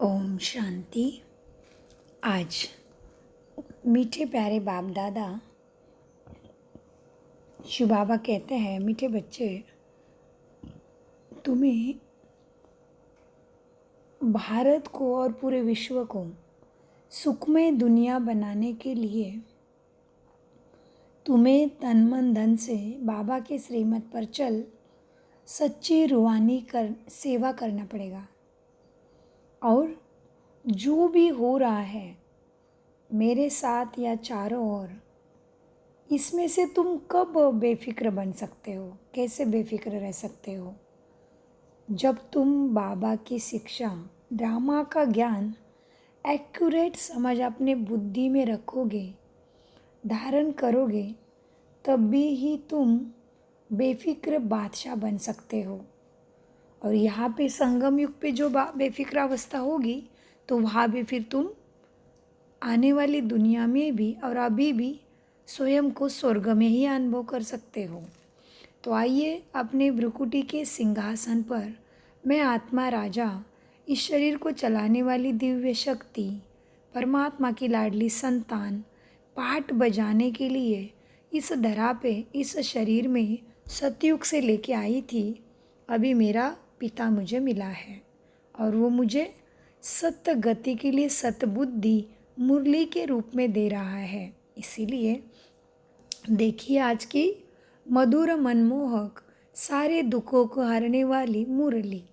ओम शांति। आज मीठे प्यारे बाप दादा शिव बाबा कहते हैं, मीठे बच्चे, तुम्हें भारत को और पूरे विश्व को सुखमय दुनिया बनाने के लिए तुम्हें तन मन धन से बाबा के श्रीमत पर चल सच्ची रूहानी सेवा करना पड़ेगा। और जो भी हो रहा है मेरे साथ या चारों ओर, इसमें से तुम कब बेफिक्र बन सकते हो, कैसे बेफिक्र रह सकते हो? जब तुम बाबा की शिक्षा, ड्रामा का ज्ञान एक्यूरेट समझ अपने बुद्धि में रखोगे, धारण करोगे, तभी ही तुम बेफिक्र बादशाह बन सकते हो। और यहाँ पे संगम युग पे जो बेफिक्र अवस्था होगी, तो वहाँ भी फिर तुम आने वाली दुनिया में भी और अभी भी स्वयं को स्वर्ग में ही अनुभव कर सकते हो। तो आइए अपने भ्रुकुटी के सिंहासन पर मैं आत्मा राजा, इस शरीर को चलाने वाली दिव्य शक्ति, परमात्मा की लाडली संतान, पाठ बजाने के लिए इस धरा पे, इस शरीर में सतयुग से लेके आई थी। अभी मेरा पिता मुझे मिला है और वो मुझे सत्य गति के लिए सतबुद्धि मुरली के रूप में दे रहा है। इसीलिए देखिए आज की मधुर मनमोहक सारे दुखों को हरने वाली मुरली।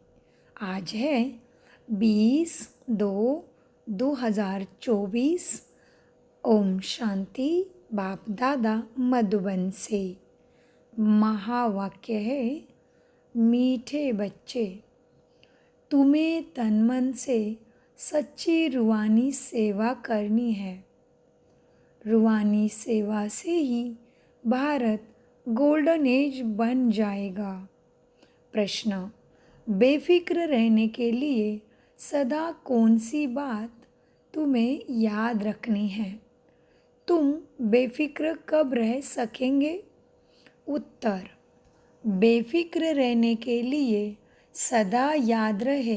आज है 20/2/2024। ओम शांति। बाप दादा मधुबन से महावाक्य है, मीठे बच्चे, तुम्हें तन मन से सच्ची रूहानी सेवा करनी है। रूहानी सेवा से ही भारत गोल्डन एज बन जाएगा। प्रश्न, बेफिक्र रहने के लिए सदा कौन सी बात तुम्हें याद रखनी है? तुम बेफिक्र कब रह सकेंगे? उत्तर, बेफिक्र रहने के लिए सदा याद रहे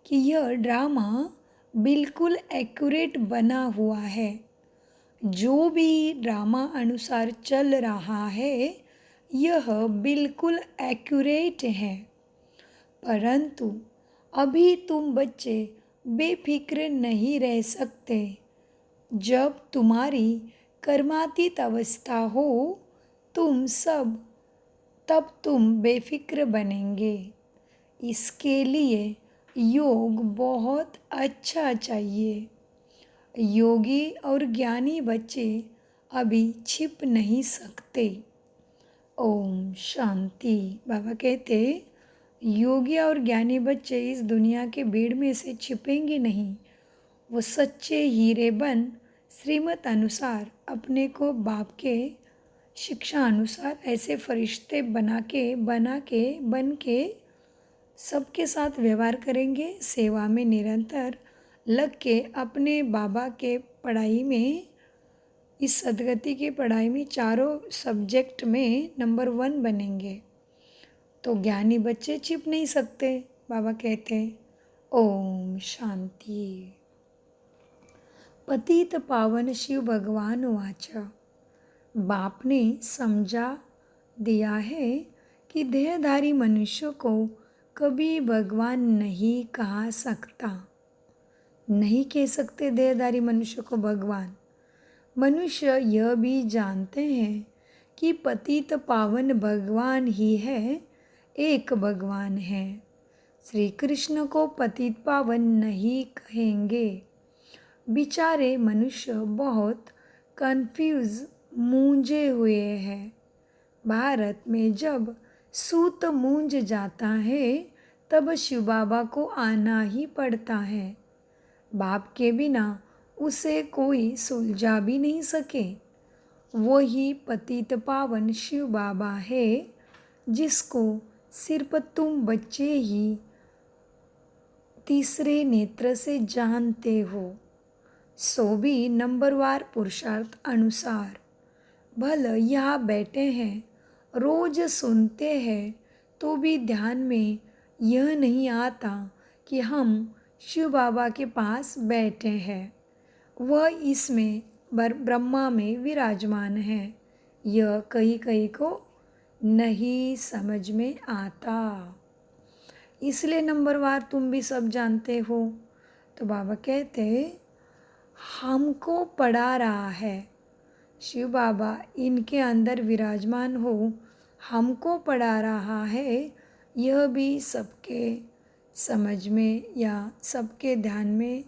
कि यह ड्रामा बिल्कुल एक्यूरेट बना हुआ है। जो भी ड्रामा अनुसार चल रहा है यह बिल्कुल एक्यूरेट है, परंतु अभी तुम बच्चे बेफिक्र नहीं रह सकते। जब तुम्हारी कर्मातीत अवस्था हो तब तुम बेफिक्र बनेंगे। इसके लिए योग बहुत अच्छा चाहिए। योगी और ज्ञानी बच्चे अभी छिप नहीं सकते। ओम शांति। बाबा कहते, योगी और ज्ञानी बच्चे इस दुनिया के भीड़ में से छिपेंगे नहीं। वो सच्चे हीरे बन श्रीमत अनुसार अपने को बाप के शिक्षा अनुसार ऐसे फरिश्ते बन के सबके साथ व्यवहार करेंगे। सेवा में निरंतर लग के अपने बाबा के पढ़ाई में, इस सदगति की पढ़ाई में चारों सब्जेक्ट में नंबर 1 बनेंगे। तो ज्ञानी बच्चे छिप नहीं सकते। बाबा कहते हैं ओम शांति। पतित पावन शिव भगवान वाचा, बाप ने समझा दिया है कि देहधारी मनुष्य को कभी भगवान नहीं कहा सकता। नहीं कह सकते देहधारी मनुष्य को भगवान। मनुष्य यह भी जानते हैं कि पतित पावन भगवान ही है, एक भगवान है। श्री कृष्ण को पतित पावन नहीं कहेंगे। बेचारे मनुष्य बहुत कंफ्यूज, मूंझे हुए हैं। भारत में जब सूत मूंझ जाता है तब शिव बाबा को आना ही पड़ता है। बाप के बिना उसे कोई सुलझा भी नहीं सके। वही पतित पावन शिव बाबा है जिसको सिर्फ तुम बच्चे ही तीसरे नेत्र से जानते हो, सो भी नंबरवार पुरुषार्थ अनुसार। भल यहाँ बैठे हैं, रोज सुनते हैं, तो भी ध्यान में यह नहीं आता कि हम शिव बाबा के पास बैठे हैं। वह इसमें ब्रह्मा में विराजमान है। यह कहीं कहीं को नहीं समझ में आता, इसलिए नंबरवार तुम भी सब जानते हो। तो बाबा कहते हमको पढ़ा रहा है। शिव बाबा इनके अंदर विराजमान हो हमको पढ़ा रहा है। यह भी सबके समझ में या सबके ध्यान में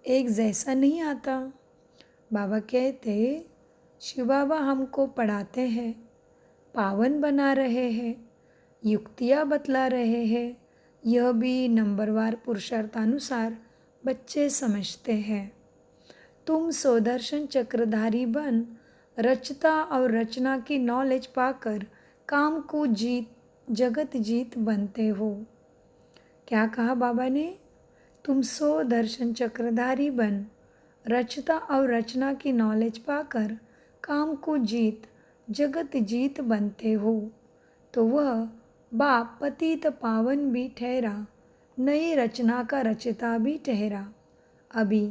एक जैसा नहीं आता। बाबा कहते शिव बाबा हमको पढ़ाते हैं, पावन बना रहे हैं, युक्तियाँ बतला रहे हैं। यह भी नंबरवार पुरुषार्थानुसार बच्चे समझते हैं। तुम सुदर्शन चक्रधारी बन रचता और रचना की नॉलेज पाकर काम को जगत जीत बनते हो। क्या कहा बाबा ने? तुम सुदर्शन चक्रधारी बन रचता और रचना की नॉलेज पाकर काम को जगत जीत बनते हो। तो वह बाप पतित पावन भी ठहरा, नई रचना का रचता भी ठहरा। अभी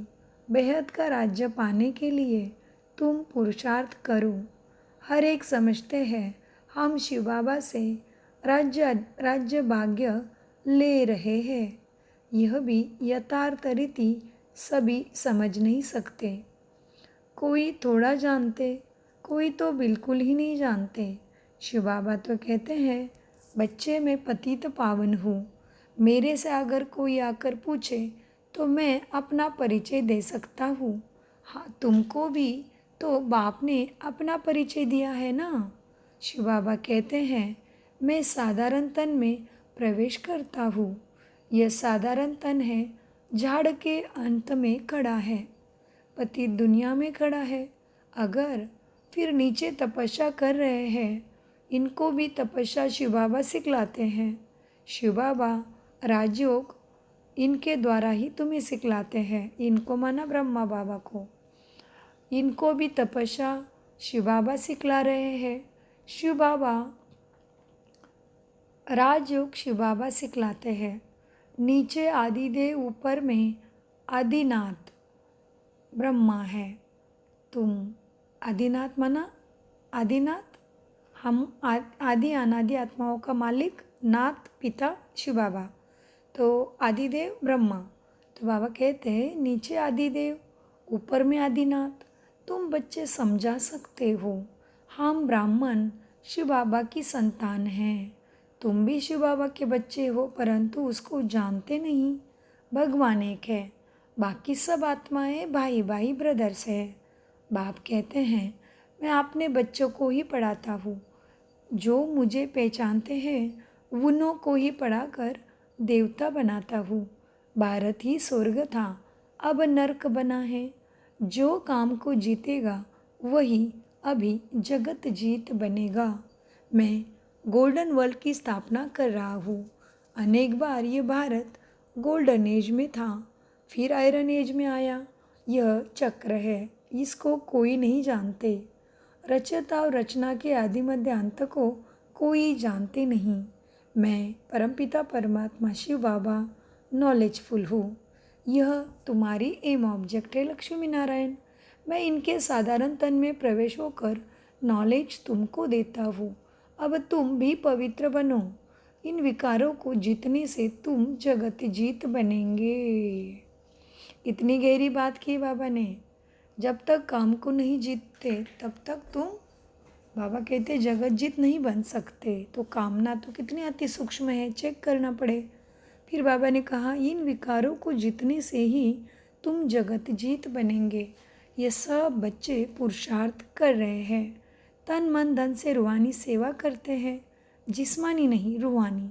बेहद का राज्य पाने के लिए तुम पुरुषार्थ करो। हर एक समझते हैं हम शिव बाबा से राज्य भाग्य ले रहे हैं। यह भी यथार्थ रीति सभी समझ नहीं सकते। कोई थोड़ा जानते, कोई तो बिल्कुल ही नहीं जानते। शिव बाबा तो कहते हैं बच्चे मैं पतित पावन हूँ। मेरे से अगर कोई आकर पूछे तो मैं अपना परिचय दे सकता हूँ। हाँ, तुमको भी तो बाप ने अपना परिचय दिया है ना। शिव बाबा कहते हैं मैं साधारण तन में प्रवेश करता हूँ। यह साधारण तन है, झाड़ के अंत में खड़ा है, पतित दुनिया में खड़ा है। अगर फिर नीचे तपस्या कर रहे हैं, इनको भी तपस्या शिव बाबा सिखलाते हैं। शिव बाबा राजयोग इनके द्वारा ही तुम्हें सिखलाते हैं। इनको माना ब्रह्मा बाबा को, इनको भी तपस्या शिव बाबा सिखला रहे हैं। शिव बाबा राजयोग शिव बाबा सिखलाते हैं। नीचे आदिदेव, ऊपर में आदिनाथ ब्रह्मा है। तुम आदिनाथ माना आदिनाथ, हम आदि अनादि आत्माओं का मालिक, नाथ पिता शिव बाबा, तो आदिदेव ब्रह्मा। तो बाबा कहते हैं नीचे आदिदेव, ऊपर में आदिनाथ। तुम बच्चे समझा सकते हो हम ब्राह्मण शिव बाबा की संतान हैं। तुम भी शिव बाबा के बच्चे हो, परंतु उसको जानते नहीं। भगवान एक है, बाकी सब आत्माएं भाई भाई ब्रदर्स है। बाप कहते हैं मैं अपने बच्चों को ही पढ़ाता हूँ। जो मुझे पहचानते हैं उन्हों को ही पढ़ाकर देवता बनाता हूँ। भारत ही स्वर्ग था, अब नरक बना है। जो काम को जीतेगा वही अभी जगत जीत बनेगा। मैं गोल्डन वर्ल्ड की स्थापना कर रहा हूँ। अनेक बार ये भारत गोल्डन एज में था, फिर आयरन एज में आया। यह चक्र है, इसको कोई नहीं जानते। रचता और रचना के आदि मध्य अंत को कोई जानते नहीं। मैं परमपिता परमात्मा शिव बाबा नॉलेजफुल हूँ। यह तुम्हारी एम ऑब्जेक्ट है लक्ष्मी नारायण। मैं इनके साधारण तन में प्रवेश होकर नॉलेज तुमको देता हूँ। अब तुम भी पवित्र बनो। इन विकारों को जीतने से तुम जगत जीत बनेंगे। इतनी गहरी बात की बाबा ने। जब तक काम को नहीं जीतते तब तक तुम, बाबा कहते जगत जीत नहीं बन सकते। तो कामना तो कितनी अति सूक्ष्म है, चेक करना पड़े। फिर बाबा ने कहा इन विकारों को जीतने से ही तुम जगत जीत बनेंगे। ये सब बच्चे पुरुषार्थ कर रहे हैं, तन मन धन से रूहानी सेवा करते हैं, जिस्मानी नहीं रूहानी।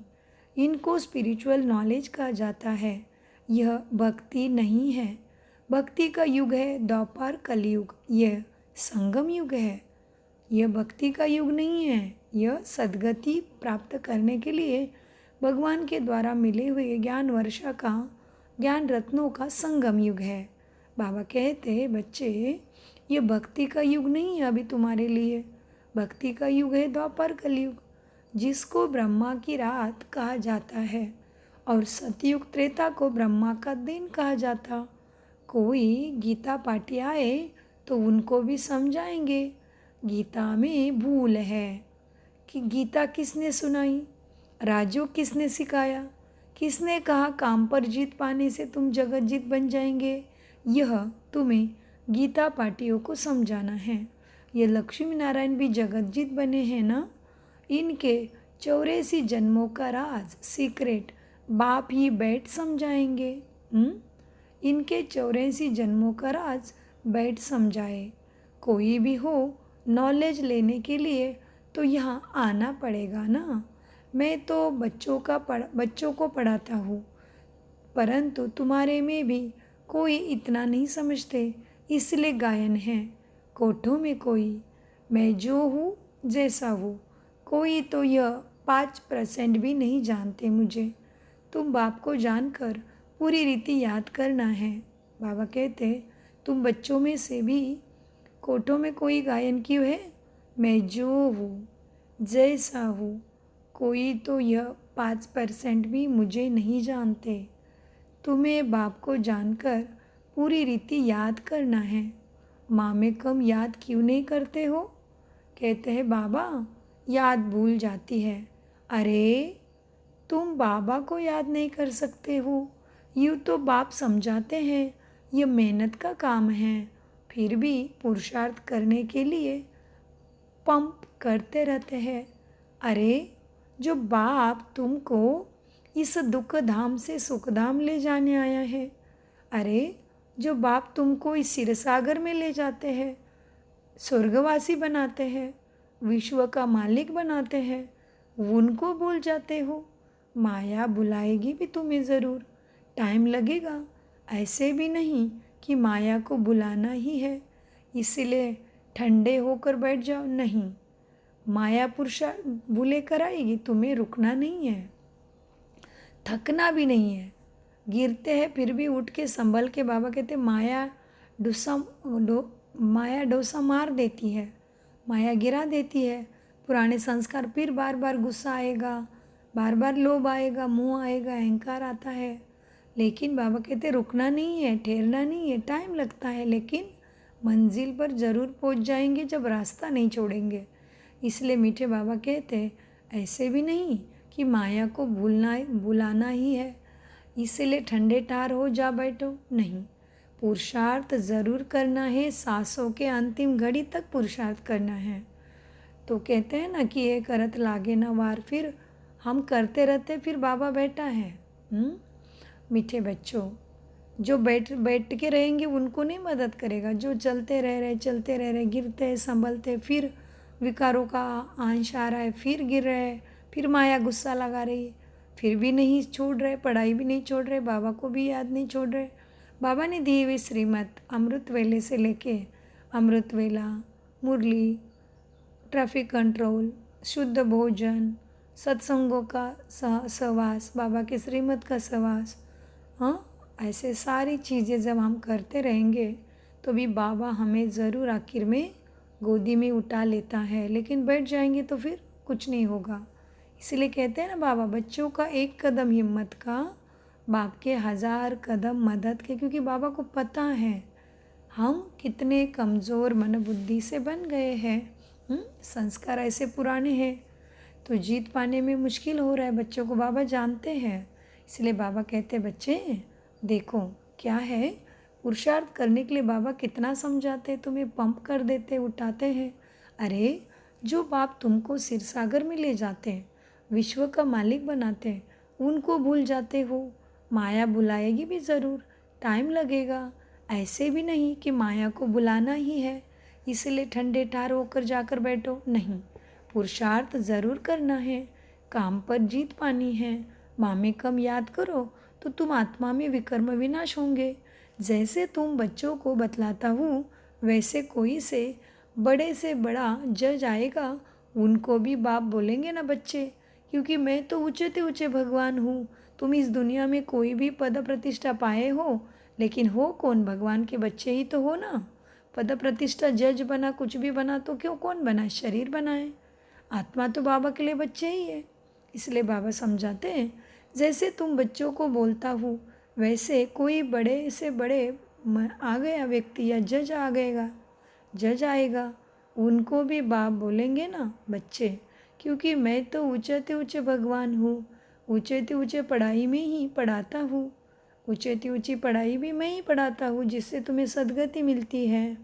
इनको स्पिरिचुअल नॉलेज कहा जाता है। यह भक्ति नहीं है। भक्ति का युग है द्वापर कलयुग, यह संगम युग है। यह भक्ति का युग नहीं है। यह सद्गति प्राप्त करने के लिए भगवान के द्वारा मिले हुए ज्ञान वर्षा का, ज्ञान रत्नों का संगम युग है। बाबा कहते हैं बच्चे ये भक्ति का युग नहीं है अभी तुम्हारे लिए। भक्ति का युग है द्वापर कलयुग, जिसको ब्रह्मा की रात कहा जाता है। और सतयुग त्रेता को ब्रह्मा का दिन कहा जाता। कोई गीता पाठी आए तो उनको भी समझाएंगे गीता में भूल है कि गीता किसने सुनाई, राजयोग किसने सिखाया, किसने कहा काम पर जीत पाने से तुम जगत जीत बन जाएंगे। यह तुम्हें गीता पाठियों को समझाना है। ये लक्ष्मी नारायण भी जगत जीत बने हैं ना। इनके 84 जन्मों का राज सीक्रेट बाप ही बैठ समझाएंगे। इनके 84 जन्मों का राज बैठ समझाए। कोई भी हो नॉलेज लेने के लिए तो यहाँ आना पड़ेगा ना। मैं तो बच्चों को पढ़ाता हूँ, परंतु तुम्हारे में भी कोई इतना नहीं समझते, इसलिए गायन है। कोठों में कोई मैं जो हूँ जैसा हूँ, कोई तो यह 5% भी नहीं जानते मुझे। तुम बाप को जानकर पूरी रीति याद करना है। बाबा कहते तुम बच्चों में से भी कोठों में कोई गायन क्यों है, मैं जो हूँ जैसा हूँ, कोई तो यह 5% भी मुझे नहीं जानते। तुम्हें बाप को जानकर पूरी रीति याद करना है। माँ में कम याद क्यों नहीं करते हो? कहते हैं बाबा याद भूल जाती है। अरे तुम बाबा को याद नहीं कर सकते हो, यूँ तो बाप समझाते हैं ये मेहनत का काम है, फिर भी पुरुषार्थ करने के लिए पंप करते रहते हैं। अरे जो बाप तुमको इस दुख धाम से सुख धाम ले जाने आया है, अरे जो बाप तुमको इस क्षीरसागर में ले जाते हैं, स्वर्गवासी बनाते हैं, विश्व का मालिक बनाते हैं, उनको भूल जाते हो। माया बुलाएगी भी तुम्हें ज़रूर, टाइम लगेगा। ऐसे भी नहीं कि माया को बुलाना ही है इसलिए ठंडे होकर बैठ जाओ, नहीं। माया पुरुषार्थ बुले कराएगी, तुम्हें रुकना नहीं है, थकना भी नहीं है। गिरते हैं फिर भी उठ के संभल के। बाबा कहते माया डोसा मार देती है, माया गिरा देती है। पुराने संस्कार, फिर बार बार गुस्सा आएगा, बार बार लोभ आएगा, मुँह आएगा, अहंकार आता है। लेकिन बाबा कहते रुकना नहीं है, ठहरना नहीं है, टाइम लगता है, लेकिन मंजिल पर ज़रूर पहुंच जाएंगे जब रास्ता नहीं छोड़ेंगे। इसलिए मीठे बाबा कहते ऐसे भी नहीं कि माया को बुलाना ही है, इसलिए ठंडे टार हो जा बैठो, नहीं। पुरुषार्थ ज़रूर करना है, सांसों के अंतिम घड़ी तक पुरुषार्थ करना है। तो कहते हैं ना कि ये करत लागे ना वार, फिर हम करते रहते फिर बाबा बैठा है। मीठे बच्चों, जो बैठ के रहेंगे उनको नहीं मदद करेगा, जो चलते रहे गिरते हैं संभलते, फिर विकारों का अंश आ रहा है, फिर गिर रहे हैं, फिर माया गुस्सा लगा रही है, फिर भी नहीं छोड़ रहे, पढ़ाई भी नहीं छोड़ रहे, बाबा को भी याद नहीं छोड़ रहे। बाबा ने दी हुई श्रीमत अमृत वेले से लेके अमृत वेला, मुरली, ट्रैफिक कंट्रोल, शुद्ध भोजन, सत्संगों का सहवास, बाबा के श्रीमत का सहवास, ऐसे सारी चीज़ें जब हम करते रहेंगे तो भी बाबा हमें ज़रूर आखिर में गोदी में उठा लेता है। लेकिन बैठ जाएंगे तो फिर कुछ नहीं होगा। इसलिए कहते हैं ना बाबा, बच्चों का एक कदम हिम्मत का, बाप के 1000 कदम मदद के। क्योंकि बाबा को पता है हम कितने कमज़ोर मन बुद्धि से बन गए हैं। संस्कार ऐसे पुराने हैं तो जीत पाने में मुश्किल हो रहा है बच्चों को, बाबा जानते हैं। इसलिए बाबा कहते हैं बच्चे देखो क्या है, पुरुषार्थ करने के लिए बाबा कितना समझाते, तुम्हें पंप कर देते, उठाते हैं। अरे जो बाप तुमको क्षीरसागर में ले जाते हैं, विश्व का मालिक बनाते हैं, उनको भूल जाते हो। माया बुलाएगी भी ज़रूर, टाइम लगेगा। ऐसे भी नहीं कि माया को बुलाना ही है इसलिए ठंडे ठार होकर जाकर बैठो, नहीं। पुरुषार्थ ज़रूर करना है, काम पर जीत पानी है। माँ में कम याद करो तो तुम आत्मा में विकर्म विनाश होंगे। जैसे तुम बच्चों को बतलाता हूँ वैसे कोई से बड़ा जज आएगा, उनको भी बाप बोलेंगे ना बच्चे, क्योंकि मैं तो ऊँचे से ऊँचे भगवान हूँ। तुम इस दुनिया में कोई भी पद प्रतिष्ठा पाए हो, लेकिन हो कौन, भगवान के बच्चे ही तो हो ना। पद प्रतिष्ठा, जज बना, कुछ भी बना तो क्यों, कौन बना, शरीर बनाए, आत्मा तो बाबा के लिए बच्चे ही है। इसलिए बाबा समझाते हैं जैसे तुम बच्चों को बोलता हूँ, वैसे कोई बड़े से बड़े आ गया व्यक्ति या जज आएगा, उनको भी बाप बोलेंगे ना बच्चे, क्योंकि मैं तो ऊँचे से ऊँचे भगवान हूँ, ऊँचे से ऊँचे पढ़ाई में ही पढ़ाता हूँ, ऊँचे से ऊँची पढ़ाई भी मैं ही पढ़ाता हूँ, जिससे तुम्हें सद्गति मिलती है।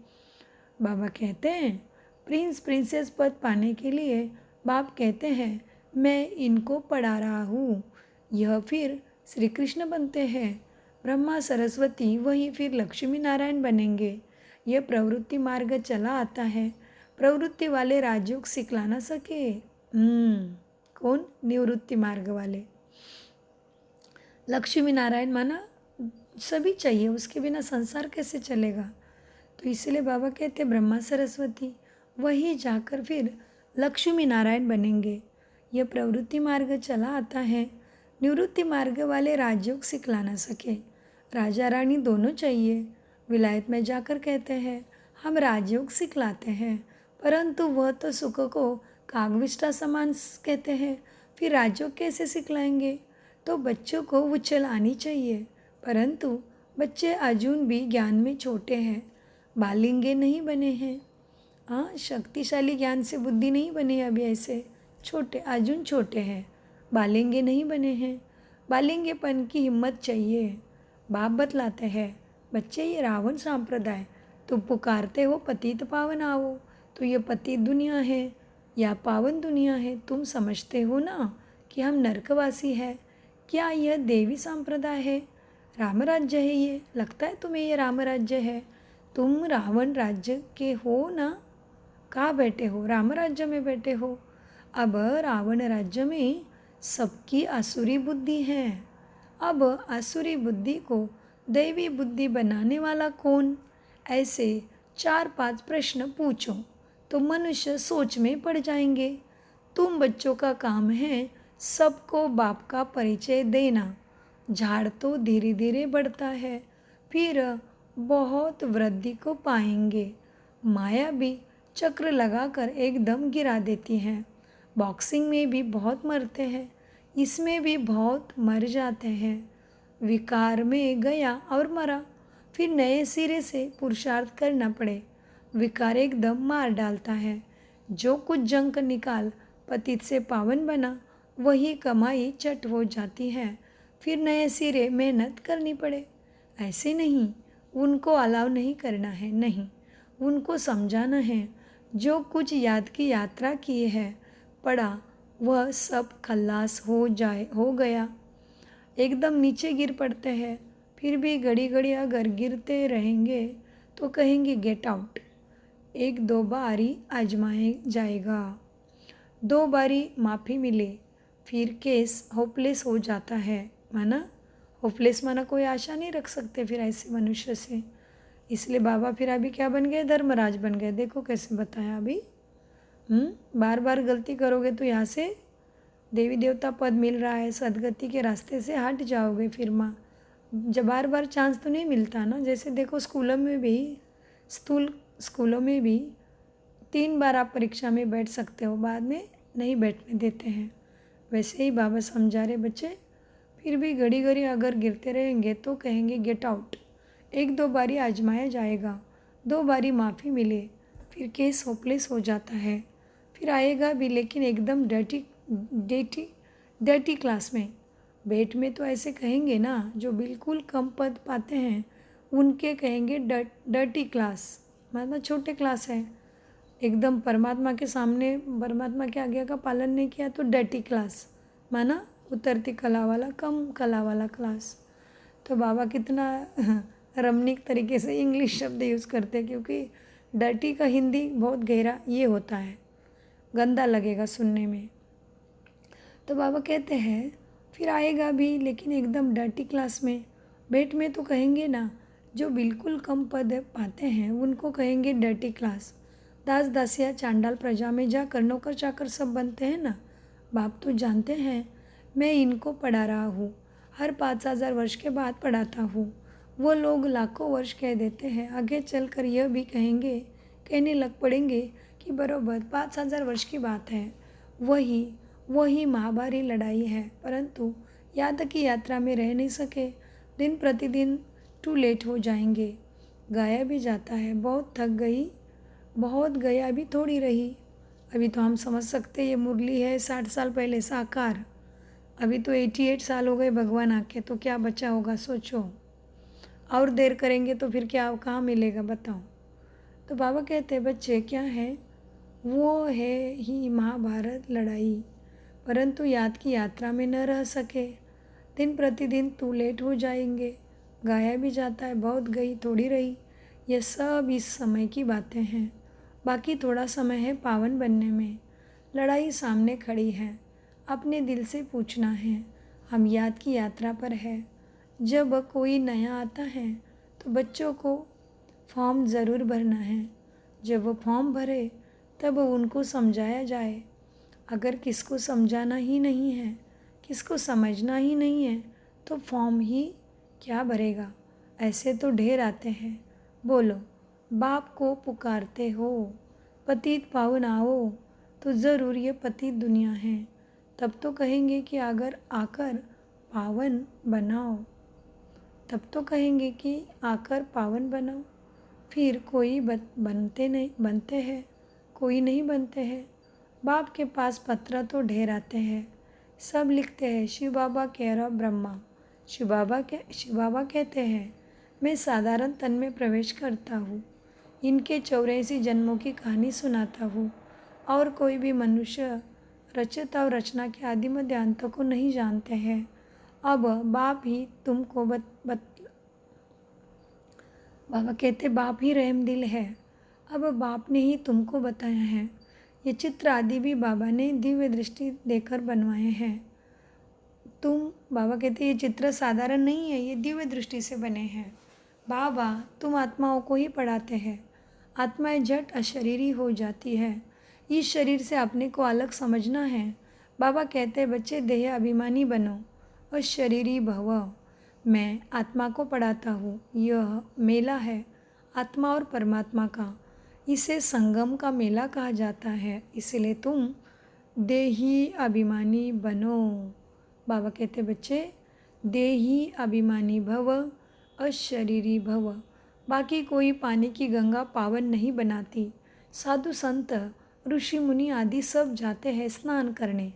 बाबा कहते हैं प्रिंस प्रिंसेस पद पाने के लिए बाप कहते हैं मैं इनको पढ़ा रहा हूँ, यह फिर श्री कृष्ण बनते हैं, ब्रह्मा सरस्वती वही फिर लक्ष्मी नारायण बनेंगे। यह प्रवृत्ति मार्ग चला आता है, प्रवृत्ति वाले राजयोग सिखला ना सके। कौन? निवृत्ति मार्ग वाले। लक्ष्मी नारायण माना सभी चाहिए, उसके बिना संसार कैसे चलेगा। तो इसलिए बाबा कहते ब्रह्मा सरस्वती वही जाकर फिर लक्ष्मी नारायण बनेंगे। यह प्रवृत्ति मार्ग चला आता है, निवृत्ति मार्ग वाले राजयोग सिखला ना सके। राजा रानी दोनों चाहिए। विलायत में जाकर कहते हैं हम राजयोग सिखलाते हैं, परंतु वह तो सुख को कागविष्टा समान कहते हैं, फिर राजयोग कैसे सिखलाएंगे। तो बच्चों को उछल आनी चाहिए, परंतु बच्चे अजून भी ज्ञान में छोटे हैं, बालिंगे नहीं बने हैं। हाँ, शक्तिशाली ज्ञान से बुद्धि नहीं बनी अभी, ऐसे छोटे अजून छोटे हैं, बालिंगे नहीं बने हैं। बालिंगेपन की हिम्मत चाहिए। बाप बतलाते हैं बच्चे ये रावण संप्रदाय, तुम पुकारते हो पतित पावन आओ, तो ये पतित दुनिया है या पावन दुनिया है, तुम समझते हो ना कि हम नरकवासी है। क्या यह देवी संप्रदाय है? राम राज्य है ये, लगता है तुम्हें ये राम राज्य है? तुम रावण राज्य के हो ना, कहाँ बैठे हो? राम राज्य में बैठे हो। अब रावण राज्य में सबकी आसुरी बुद्धि है। अब आसुरी बुद्धि को दैवी बुद्धि बनाने वाला कौन? ऐसे 4-5 प्रश्न पूछो तो मनुष्य सोच में पड़ जाएंगे। तुम बच्चों का काम है सबको बाप का परिचय देना। झाड़ तो धीरे धीरे बढ़ता है, फिर बहुत वृद्धि को पाएंगे। माया भी चक्र लगाकर एकदम गिरा देती है। बॉक्सिंग में भी बहुत मरते हैं, इसमें भी बहुत मर जाते हैं। विकार में गया और मरा, फिर नए सिरे से पुरुषार्थ करना पड़े। विकार एकदम मार डालता है। जो कुछ जंक निकाल पतित से पावन बना, वही कमाई चट हो जाती है, फिर नए सिरे मेहनत करनी पड़े। ऐसे नहीं, उनको अलाव नहीं करना है, नहीं, उनको समझाना है। जो कुछ याद की यात्रा किए है पड़ा, वह सब खल्लास हो गया। एकदम नीचे गिर पड़ते हैं, फिर भी घड़ी घड़ी अगर गिरते रहेंगे तो कहेंगे गेट आउट। 1-2 बारी आजमाया जाएगा, 2 बारी माफ़ी मिले, फिर केस होपलेस हो जाता है। माना होपलेस, माना कोई आशा नहीं रख सकते फिर ऐसे मनुष्य से। इसलिए बाबा फिर अभी क्या बन गए? धर्मराज बन गए। देखो कैसे बताया अभी। बार बार गलती करोगे तो यहाँ से देवी देवता पद मिल रहा है, सदगति के रास्ते से हट जाओगे फिर माँ। जब बार बार चांस तो नहीं मिलता ना। जैसे देखो स्कूलों में भी 3 बार आप परीक्षा में बैठ सकते हो, बाद में नहीं बैठने देते हैं। वैसे ही बाबा समझा रहे बच्चे, फिर भी घड़ी घड़ी अगर गिरते रहेंगे तो कहेंगे गेट आउट। 1-2 बारी आजमाया जाएगा, 2 बारी माफ़ी मिले, फिर केस होपलेस हो जाता है, फिर आएगा भी, लेकिन एकदम डर्टी क्लास में। बेट में तो ऐसे कहेंगे ना, जो बिल्कुल कम पद पाते हैं उनके कहेंगे डर्टी क्लास, मतलब छोटे क्लास है। एकदम परमात्मा के सामने, परमात्मा की आज्ञा का पालन नहीं किया तो डर्टी क्लास, माना उतरती कला वाला, कम कला वाला क्लास। तो बाबा कितना रमणीक तरीके से इंग्लिश शब्द यूज़ करते हैं, क्योंकि डर्टी का हिंदी बहुत गहरा ये होता है, गंदा लगेगा सुनने में। तो बाबा कहते हैं फिर आएगा भी, लेकिन एकदम डर्टी क्लास में। बेट में तो कहेंगे ना, जो बिल्कुल कम पद पाते हैं उनको कहेंगे डर्टी क्लास। दास दासिया चांडाल प्रजा में जाकर नौकर चाकर सब बनते हैं ना। बाप तो जानते हैं मैं इनको पढ़ा रहा हूँ, हर 5,000 वर्ष के बाद पढ़ाता हूँ। वो लोग लाखों वर्ष कह देते हैं, आगे चलकर यह भी कहने लग पड़ेंगे कि बराबर 5,000 वर्ष की बात है। वही महाभारी लड़ाई है, परंतु याद की यात्रा में रह नहीं सके, दिन प्रतिदिन टू लेट हो जाएंगे। गाया भी जाता है, बहुत थक गई, बहुत गया, अभी थोड़ी रही। अभी तो हम समझ सकते ये मुरली है 60 साल पहले साकार, अभी तो 88 साल हो गए भगवान आके, तो क्या बचा होगा सोचो। और देर करेंगे तो फिर क्या कहाँ मिलेगा बताओ। तो बाबा कहते हैं बच्चे क्या है, वो है ही महाभारत लड़ाई, परंतु याद की यात्रा में न रह सके, दिन प्रतिदिन तू लेट हो जाएंगे। गाया भी जाता है, बहुत गई थोड़ी रही। ये सब इस समय की बातें हैं, बाकी थोड़ा समय है पावन बनने में। लड़ाई सामने खड़ी है, अपने दिल से पूछना है, हम याद की यात्रा पर है। जब कोई नया आता है तो बच्चों को फॉर्म ज़रूर भरना है। जब वो फॉर्म भरे तब उनको समझाया जाए। अगर किसको समझाना ही नहीं है, किसको समझना ही नहीं है, तो फॉर्म ही क्या भरेगा। ऐसे तो ढेर आते हैं। बोलो, बाप को पुकारते हो, पतित पावन आओ, तो ज़रूर ये पतित दुनिया है। तब तो कहेंगे कि अगर आकर पावन बनाओ, तब तो कहेंगे कि आकर पावन बनाओ। फिर कोई बनते हैं, कोई नहीं बनते हैं। बाप के पास पत्र तो ढेर आते हैं, सब लिखते हैं शिव बाबा केयर ऑफ ब्रह्मा। शिव बाबा कहते हैं मैं साधारण तन में प्रवेश करता हूँ, इनके 84 जन्मों की कहानी सुनाता हूँ, और कोई भी मनुष्य रचयिता और रचना के आदि मध्य अंत को नहीं जानते हैं। अब बाप ही तुमको बाबा कहते बाप ही रहम दिल है। अब बाप ने ही तुमको बताया है। ये चित्र आदि भी बाबा ने दिव्य दृष्टि देकर बनवाए हैं। बाबा कहते ये चित्र साधारण नहीं है, ये दिव्य दृष्टि से बने हैं। बाबा तुम आत्माओं को ही पढ़ाते हैं। आत्माएं झट अशरीरी हो जाती है, इस शरीर से अपने को अलग समझना है। बाबा कहते बच्चे देह अभिमानी बनो और शरीरी भव। मैं आत्मा को पढ़ाता हूँ, यह मेला है आत्मा और परमात्मा का, इसे संगम का मेला कहा जाता है, इसलिए तुम देही अभिमानी बनो। बाबा कहते बच्चे देही अभिमानी भव अशरीरी भव। बाकी कोई पानी की गंगा पावन नहीं बनाती। साधु संत ऋषि मुनि आदि सब जाते हैं स्नान करने।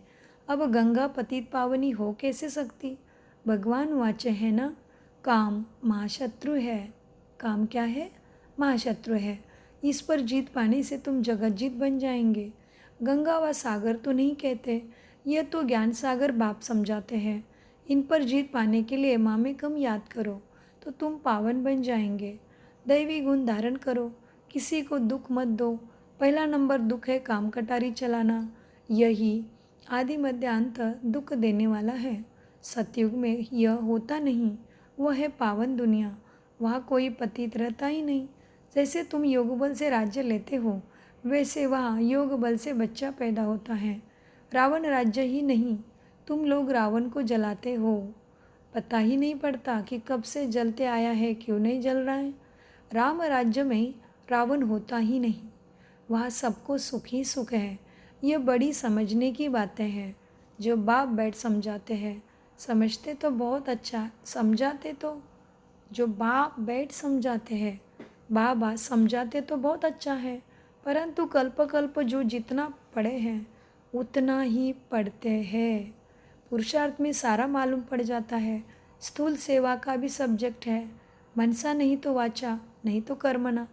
अब गंगा पतित पावनी हो कैसे सकती। भगवान वाचे है ना, काम महाशत्रु है। काम क्या है, महाशत्रु है। इस पर जीत पाने से तुम जगत जीत बन जाएंगे। गंगा व सागर तो नहीं कहते, यह तो ज्ञान सागर बाप समझाते हैं। इन पर जीत पाने के लिए मामे कम याद करो तो तुम पावन बन जाएंगे। दैवी गुण धारण करो, किसी को दुख मत दो। पहला नंबर दुख है काम कटारी चलाना, यही आदि मध्य अंत दुख देने वाला है। सतयुग में यह होता नहीं, वह है पावन दुनिया, वहाँ कोई पतित रहता ही नहीं। जैसे तुम योग बल से राज्य लेते हो, वैसे वहाँ योग बल से बच्चा पैदा होता है। रावण राज्य ही नहीं, तुम लोग रावण को जलाते हो, पता ही नहीं पड़ता कि कब से जलते आया है, क्यों नहीं जल रहा है। राम राज्य में रावण होता ही नहीं, वहाँ सबको सुख ही सुख है। ये बड़ी समझने की बातें हैं जो बाप बैठ समझाते हैं। समझते तो बहुत अच्छा, समझाते तो जो बाप बैठ समझाते हैं, बाबा समझाते तो बहुत अच्छा है, परंतु कल्प कल्प जो जितना पढ़े हैं उतना ही पढ़ते हैं। पुरुषार्थ में सारा मालूम पड़ जाता है। स्थूल सेवा का भी सब्जेक्ट है, मनसा नहीं तो वाचा, नहीं तो कर्मणा।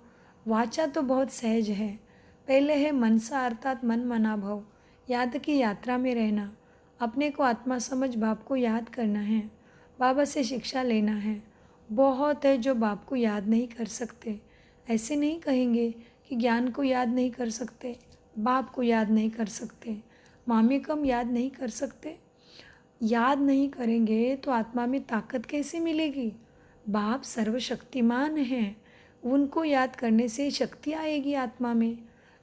वाचा तो बहुत सहज है, पहले है मनसा अर्थात मन मना भव, याद की यात्रा में रहना। अपने को आत्मा समझ बाप को याद करना है, बाबा से शिक्षा लेना है। बहुत है जो बाप को याद नहीं कर सकते। ऐसे नहीं कहेंगे कि ज्ञान को याद नहीं कर सकते, बाप को याद नहीं कर सकते, मामे कम याद नहीं कर सकते। याद नहीं करेंगे तो आत्मा में ताकत कैसे मिलेगी। बाप सर्वशक्तिमान हैं, उनको याद करने से शक्ति आएगी आत्मा में।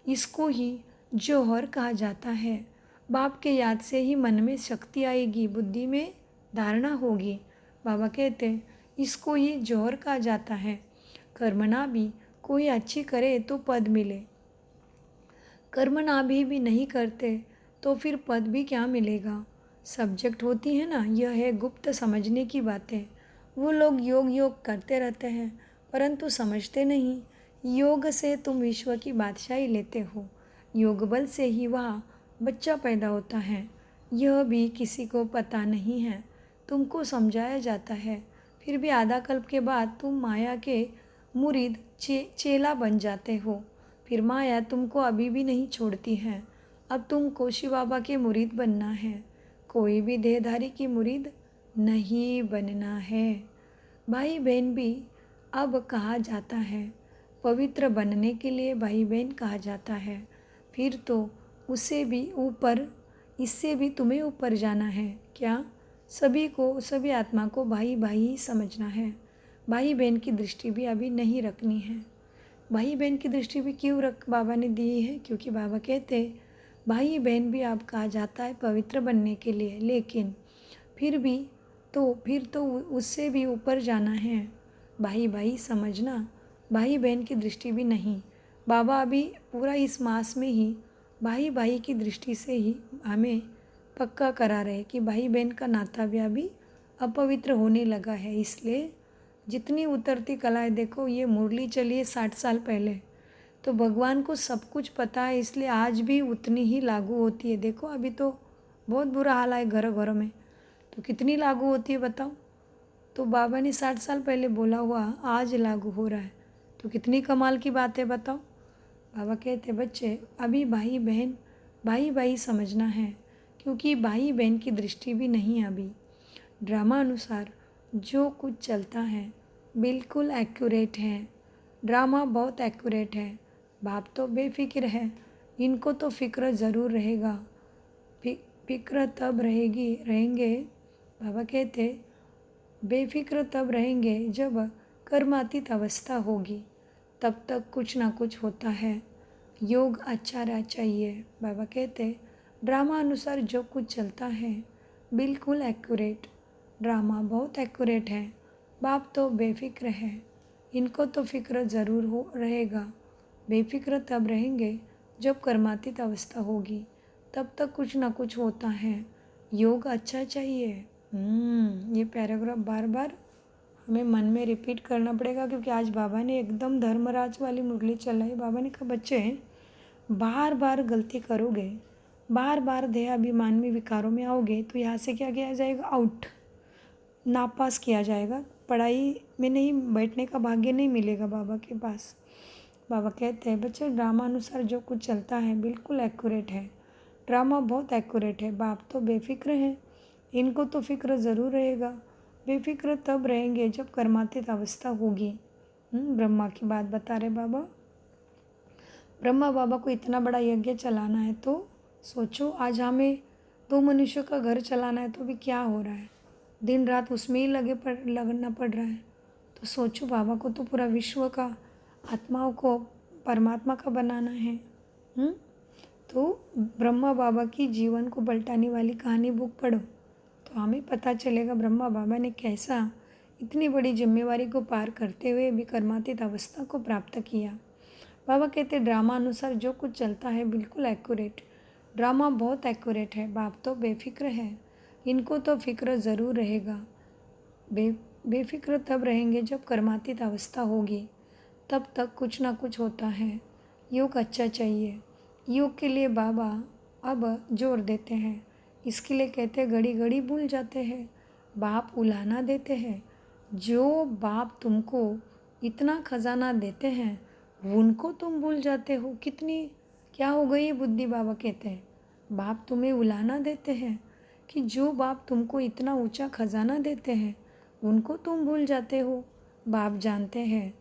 इसको ही जौहर कहा जाता है। बाप के याद से ही मन में शक्ति आएगी, बुद्धि में धारणा होगी। बाबा कहते हैं इसको ही जौहर कहा जाता है। कर्मना भी कोई अच्छी करे तो पद मिले, कर्मना भी नहीं करते तो फिर पद भी क्या मिलेगा। सब्जेक्ट होती है ना, यह है गुप्त समझने की बातें। वो लोग योग योग करते रहते हैं परंतु समझते नहीं। योग से तुम विश्व की बादशाही लेते हो। योग बल से ही वहाँ बच्चा पैदा होता है। यह भी किसी को पता नहीं है। तुमको समझाया जाता है, फिर भी आधा कल्प के बाद तुम माया के मुरीद चेला बन जाते हो। फिर माया तुमको अभी भी नहीं छोड़ती है। अब तुमको शिव बाबा के मुरीद बनना है, कोई भी देहधारी की मुरीद नहीं बनना है। भाई बहन भी अब कहा जाता है, पवित्र बनने के लिए भाई बहन कहा जाता है। फिर तो उससे भी ऊपर, इससे भी तुम्हें ऊपर जाना है। क्या सभी को, सभी आत्मा को भाई भाई ही समझना है। भाई बहन की दृष्टि भी अभी नहीं रखनी है। भाई बहन की दृष्टि भी क्यों रख बाबा ने दी है? क्योंकि बाबा कहते भाई बहन भी आप कहा जाता है पवित्र बनने के लिए, लेकिन फिर तो उससे भी ऊपर जाना है। भाई भाई समझना, भाई बहन की दृष्टि भी नहीं। बाबा अभी पूरा इस मास में ही भाई भाई की दृष्टि से ही हमें पक्का करा रहे कि भाई बहन का नाता भी अभी अपवित्र होने लगा है। इसलिए जितनी उतरती कलाएँ देखो, ये मुरली चली है 60 साल पहले, तो भगवान को सब कुछ पता है, इसलिए आज भी उतनी ही लागू होती है। देखो अभी तो बहुत बुरा हाल है घरों घरों में, तो कितनी लागू होती है बताओ। तो बाबा ने 60 साल पहले बोला हुआ आज लागू हो रहा है, तो कितनी कमाल की बात है बताओ। बाबा कहते बच्चे अभी भाई भाई समझना है, क्योंकि भाई बहन की दृष्टि भी नहीं है अभी। ड्रामा अनुसार जो कुछ चलता है बिल्कुल एक्यूरेट है। ड्रामा बहुत एक्यूरेट है। बाप तो बेफिक्र है, इनको तो फिक्र ज़रूर रहेगा। फिक्र तब रहेंगे, बाबा कहते बेफिक्र तब रहेंगे जब कर्मातीत अवस्था होगी, तब तक कुछ ना कुछ होता है। योग अच्छा रह चाहिए। बाबा कहते ड्रामा अनुसार जो कुछ चलता है बिल्कुल एक्यूरेट। ड्रामा बहुत एक्यूरेट है। बाप तो बेफिक्र है, इनको तो फिक्र ज़रूर हो रहेगा। बेफिक्र तब रहेंगे जब कर्मातीत अवस्था होगी, तब तक कुछ ना कुछ होता है। योग अच्छा चाहिए। ये पैराग्राफ बार बार हमें मन में रिपीट करना पड़ेगा, क्योंकि आज बाबा ने एकदम धर्मराज वाली मुरली चलाई। बाबा ने कहा बच्चे बार बार गलती करोगे, बार बार देहाभिमान में विकारों में आओगे, तो यहाँ से क्या किया जाएगा? आउट, नापास किया जाएगा। पढ़ाई में नहीं बैठने का भाग्य नहीं मिलेगा बाबा के पास। बाबा कहते हैं बच्चे ड्रामा अनुसार जो कुछ चलता है बिल्कुल एक्यूरेट है। ड्रामा बहुत एक्यूरेट है। बाप तो बेफिक्र हैं, इनको तो फिक्र ज़रूर रहेगा। बेफिक्र तब रहेंगे जब कर्मातीत अवस्था होगी। ब्रह्मा की बात बता रहे बाबा। ब्रह्मा बाबा को इतना बड़ा यज्ञ चलाना है, तो सोचो आज हमें 2 मनुष्यों का घर चलाना है तो भी क्या हो रहा है, दिन रात उसमें ही लगना पड़ रहा है। तो सोचो बाबा को तो पूरा विश्व का, आत्माओं को परमात्मा का बनाना है। तो ब्रह्मा बाबा की जीवन को पलटाने वाली कहानी बुक पढ़ो तो हमें पता चलेगा ब्रह्मा बाबा ने कैसा इतनी बड़ी जिम्मेवारी को पार करते हुए भी कर्मातीत अवस्था को प्राप्त किया। बाबा कहते ड्रामा अनुसार जो कुछ चलता है बिल्कुल एक्यूरेट। ड्रामा बहुत एक्यूरेट है। बाप तो बेफिक्र है, इनको तो फिक्र ज़रूर रहेगा। बेफिक्र तब रहेंगे जब कर्मातीत अवस्था होगी, तब तक कुछ ना कुछ होता है। योग अच्छा चाहिए। योग के लिए बाबा अब जोर देते हैं। इसके लिए कहते घड़ी घड़ी भूल जाते हैं, बाप उलाहना देते हैं। जो बाप तुमको इतना खजाना देते हैं उनको तुम भूल जाते हो। कितनी क्या हो गई है बुद्धि। बाबा कहते हैं बाप तुम्हें उलाहना देते हैं कि जो बाप तुमको इतना ऊंचा खजाना देते हैं उनको तुम भूल जाते हो। बाप जानते हैं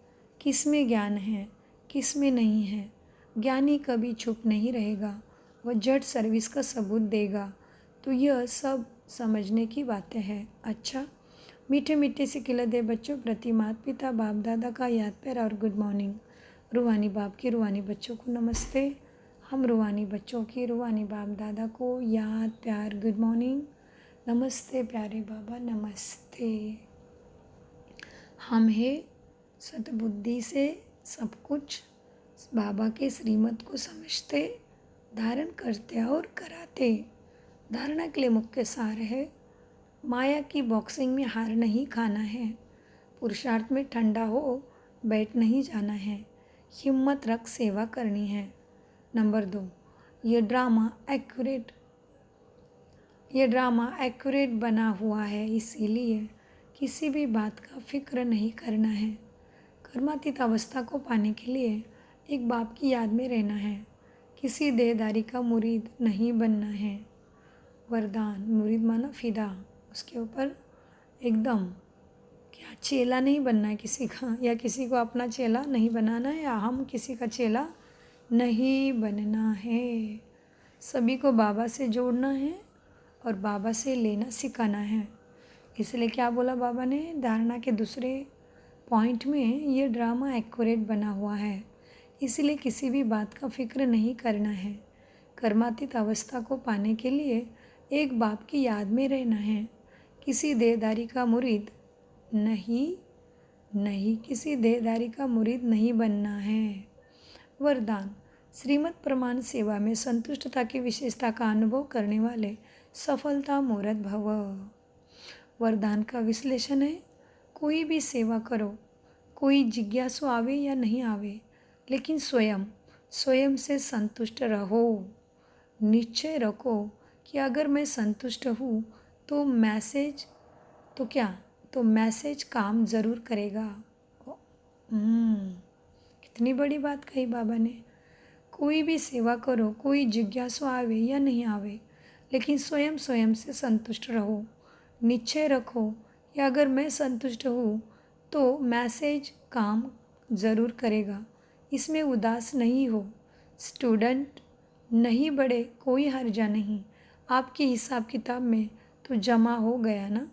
किस में ज्ञान है, किस में नहीं है। ज्ञानी कभी चुप नहीं रहेगा, वह जट सर्विस का सबूत देगा। तो यह सब समझने की बातें हैं। अच्छा, मीठे मीठे से खिले दे बच्चों प्रति माता पिता बाप दादा का याद प्यार और गुड मॉर्निंग। रूहानी बाप के रूहानी बच्चों को नमस्ते। हम रूहानी बच्चों की रूहानी बाप दादा को याद प्यार गुड मॉर्निंग। नमस्ते प्यारे बाबा, नमस्ते। हम है सद्बुद्धि से सब कुछ बाबा के श्रीमत को समझते, धारण करते और कराते। धारणा के लिए मुख्य सार है, माया की बॉक्सिंग में हार नहीं खाना है, पुरुषार्थ में ठंडा हो बैठ नहीं जाना है, हिम्मत रख सेवा करनी है। नंबर 2, ये ड्रामा एक्यूरेट बना हुआ है, इसीलिए किसी भी बात का फिक्र नहीं करना है। कर्मातीत अवस्था को पाने के लिए एक बाप की याद में रहना है, किसी देहदारी का मुरीद नहीं बनना है। वरदान, मुरीद माना फिदा, उसके ऊपर एकदम क्या चेला नहीं बनना है किसी का, या किसी को अपना चेला नहीं बनाना है, या हम किसी का चेला नहीं बनना है। सभी को बाबा से जोड़ना है और बाबा से लेना सिखाना है। इसलिए क्या बोला बाबा ने धारणा के दूसरे पॉइंट में, ये ड्रामा एक्यूरेट बना हुआ है, इसलिए किसी भी बात का फिक्र नहीं करना है। कर्मातीत अवस्था को पाने के लिए एक बाप की याद में रहना है, किसी देहदारी का मुरीद किसी देहदारी का मुरीद नहीं बनना है। वरदान, श्रीमत प्रमाण सेवा में संतुष्टता की विशेषता का अनुभव करने वाले सफलता मूर्त भव। वरदान का विश्लेषण है, कोई भी सेवा करो, कोई जिज्ञासु आवे या नहीं आवे, लेकिन स्वयं से संतुष्ट रहो। निश्चय रखो कि अगर मैं संतुष्ट हूँ तो मैसेज काम ज़रूर करेगा। कितनी बड़ी बात कही बाबा ने। कोई भी सेवा करो, कोई जिज्ञासु आवे या नहीं आवे, लेकिन स्वयं से संतुष्ट रहो। निश्चय रखो कि अगर मैं संतुष्ट हूँ तो मैसेज काम ज़रूर करेगा, इसमें उदास नहीं हो। स्टूडेंट नहीं बढ़े कोई हर्जा नहीं, आपके हिसाब किताब में तो जमा हो गया ना,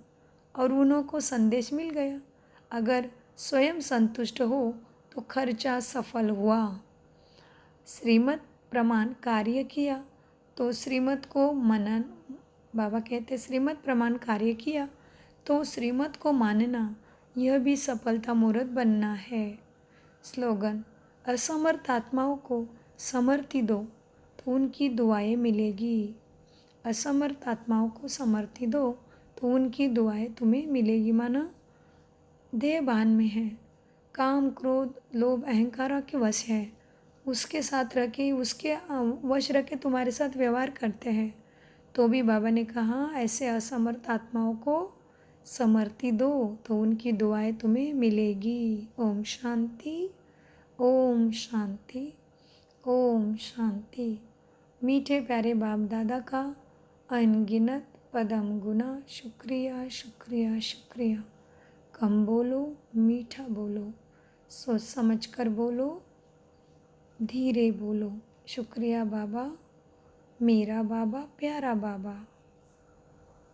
और उन्हों को संदेश मिल गया। अगर स्वयं संतुष्ट हो तो खर्चा सफल हुआ। श्रीमत प्रमाण कार्य किया तो श्रीमत को मनन, बाबा कहते श्रीमत प्रमाण कार्य किया तो श्रीमत को मानना, यह भी सफलता मूर्त बनना है। स्लोगन, असमर्थ आत्माओं को समर्थी दो तो उनकी दुआएं मिलेगी। असमर्थ आत्माओं को समर्थी दो तो उनकी दुआएं तुम्हें मिलेगी। माना देह भान में है, काम क्रोध लोभ अहंकार के वश है, उसके साथ रखे, उसके वश रखे तुम्हारे साथ व्यवहार करते हैं, तो भी बाबा ने कहा ऐसे असमर्थ आत्माओं को समर्थी दो तो उनकी दुआएं तुम्हें मिलेगी। ओम शांति, ओम शांति, ओम शांति। मीठे प्यारे बाप दादा का अनगिनत पदम गुना शुक्रिया शुक्रिया शुक्रिया। कम बोलो, मीठा बोलो, सोच समझ कर बोलो, धीरे बोलो। शुक्रिया बाबा, मेरा बाबा, प्यारा बाबा।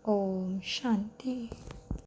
ओम शांति।